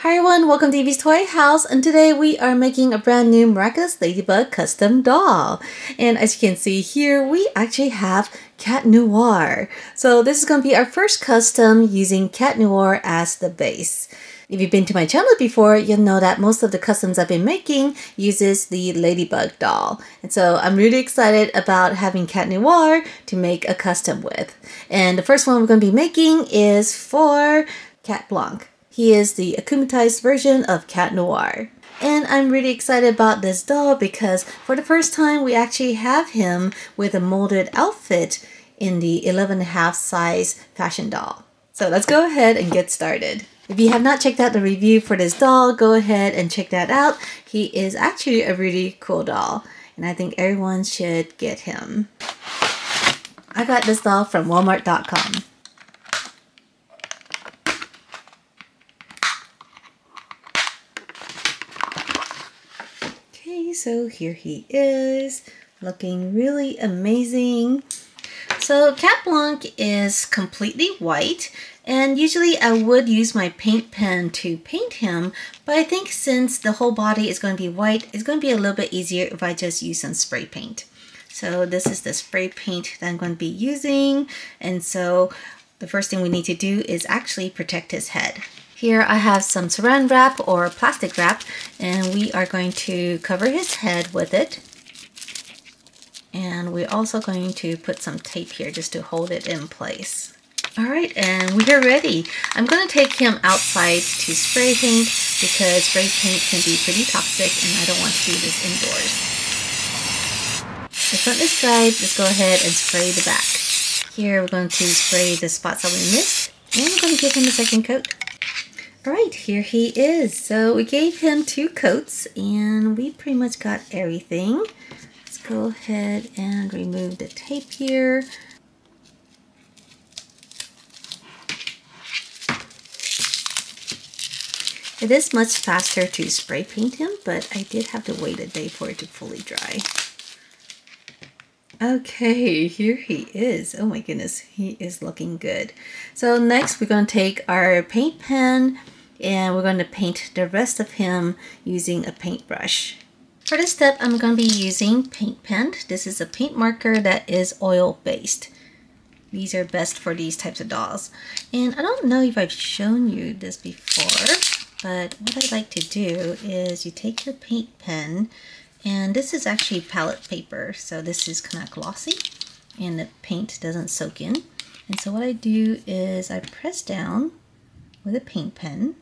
Hi everyone, welcome to Evie's Toy House, and today we are making a brand new Miraculous Ladybug custom doll. And as you can see here, we actually have Cat Noir. So this is going to be our first custom using Cat Noir as the base. If you've been to my channel before, you'll know that most of the customs I've been making uses the Ladybug doll. And so I'm really excited about having Cat Noir to make a custom with. And the first one we're going to be making is for Cat Blanc. He is the akumatized version of Cat Noir. And I'm really excited about this doll because for the first time we actually have him with a molded outfit in the 11.5 size fashion doll. So let's go ahead and get started. If you have not checked out the review for this doll, go ahead and check that out. He is actually a really cool doll and I think everyone should get him. I got this doll from Walmart.com. So here he is, looking really amazing. So Cat Blanc is completely white, and usually I would use my paint pen to paint him, but I think since the whole body is going to be white, it's going to be a little bit easier if I just use some spray paint. So this is the spray paint that I'm going to be using, and so the first thing we need to do is actually protect his head. Here I have some saran wrap or plastic wrap, and we are going to cover his head with it. And we're also going to put some tape here just to hold it in place. Alright, and we are ready. I'm going to take him outside to spray paint because spray paint can be pretty toxic and I don't want to do this indoors. The front is dried, let's go ahead and spray the back. Here we're going to spray the spots that we missed, and we're going to give him a second coat. Alright, here he is. So we gave him 2 coats and we pretty much got everything. Let's go ahead and remove the tape here. It is much faster to spray paint him, but I did have to wait a day for it to fully dry. Okay, here he is. Oh my goodness, he is looking good. So next we're going to take our paint pen and we're going to paint the rest of him using a paintbrush. For this step, I'm going to be using paint pen. This is a paint marker that is oil based. These are best for these types of dolls. And I don't know if I've shown you this before, but what I like to do is you take your paint pen, and this is actually palette paper, so this is kind of glossy and the paint doesn't soak in. And so what I do is I press down with a paint pen,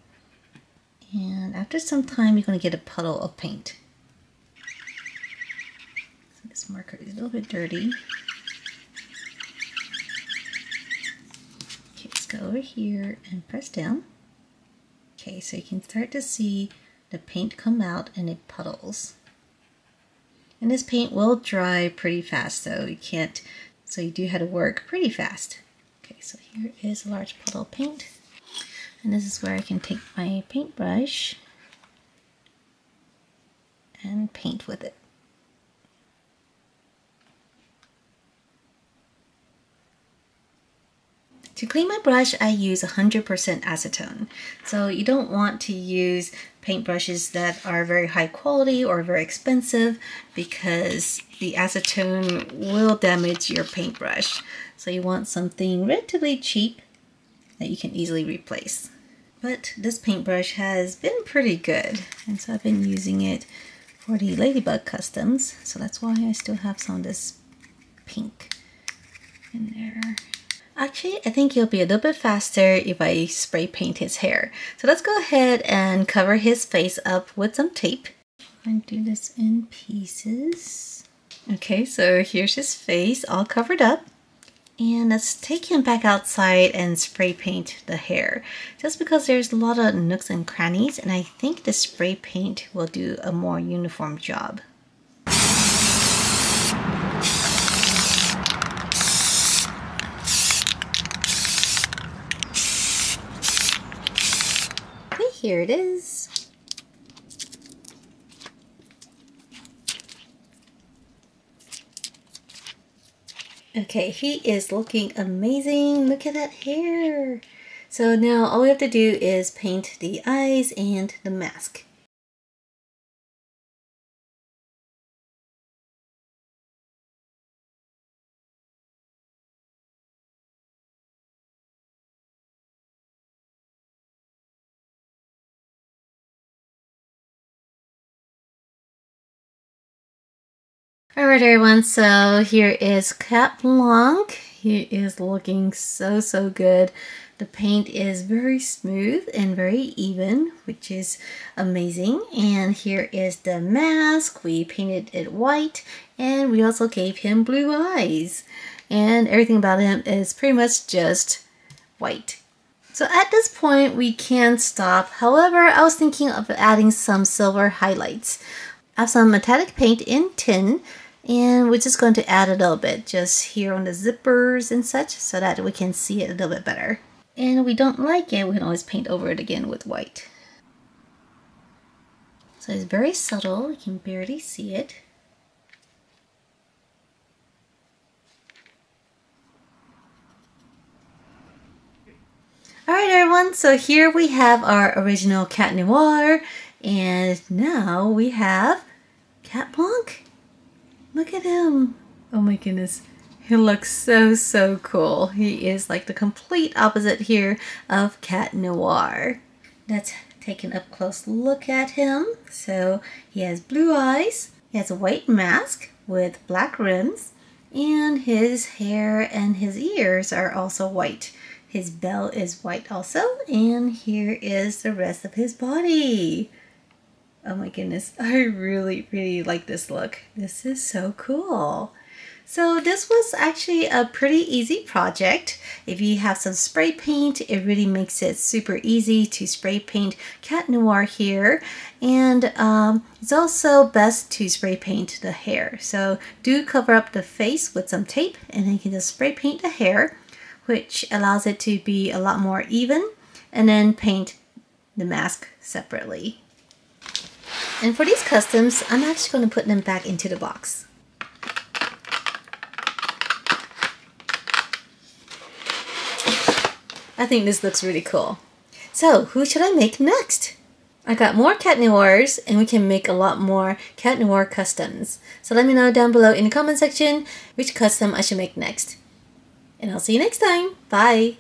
and after some time you're going to get a puddle of paint. So this marker is a little bit dirty. Okay, let's go over here and press down. Okay, so you can start to see the paint come out and it puddles. And this paint will dry pretty fast, so you do have to work pretty fast. Okay, so here is a large puddle of paint. And this is where I can take my paintbrush and paint with it. To clean my brush, I use 100% acetone. So you don't want to use paintbrushes that are very high quality or very expensive because the acetone will damage your paintbrush. So you want something relatively cheap that you can easily replace. But this paintbrush has been pretty good, and so I've been using it for the Ladybug customs. So that's why I still have some of this pink in there. Actually, I think it'll be a little bit faster if I spray paint his hair. So let's go ahead and cover his face up with some tape. I'm going to do this in pieces. Okay, so here's his face all covered up. And let's take him back outside and spray paint the hair. Just because there's a lot of nooks and crannies, and I think the spray paint will do a more uniform job. Here it is. Okay, he is looking amazing. Look at that hair. So now all we have to do is paint the eyes and the mask. Alright everyone, so here is Cat Blanc. He is looking so good. The paint is very smooth and very even, which is amazing. And here is the mask. We painted it white and we also gave him blue eyes. And everything about him is pretty much just white. So at this point we can't stop. However, I was thinking of adding some silver highlights. I have some metallic paint in tin, and we're just going to add a little bit just here on the zippers and such so that we can see it a little bit better. And if we don't like it, we can always paint over it again with white. So it's very subtle, you can barely see it. Alright everyone, so here we have our original Cat Noir, and now we have Cat Blanc. Look at him. Oh my goodness. He looks so cool. He is like the complete opposite here of Cat Noir. Let's take an up close look at him. So he has blue eyes. He has a white mask with black rims. And his hair and his ears are also white. His bell is white also. And here is the rest of his body. Oh my goodness, I really like this look. This is so cool. So this was actually a pretty easy project. If you have some spray paint, it really makes it super easy to spray paint Cat Noir here. And it's also best to spray paint the hair. So do cover up the face with some tape and then you can just spray paint the hair, which allows it to be a lot more even, and then paint the mask separately. And for these customs, I'm actually going to put them back into the box. I think this looks really cool. So, who should I make next? I got more Cat Noirs, and we can make a lot more Cat Noir customs. So let me know down below in the comment section which custom I should make next. And I'll see you next time. Bye!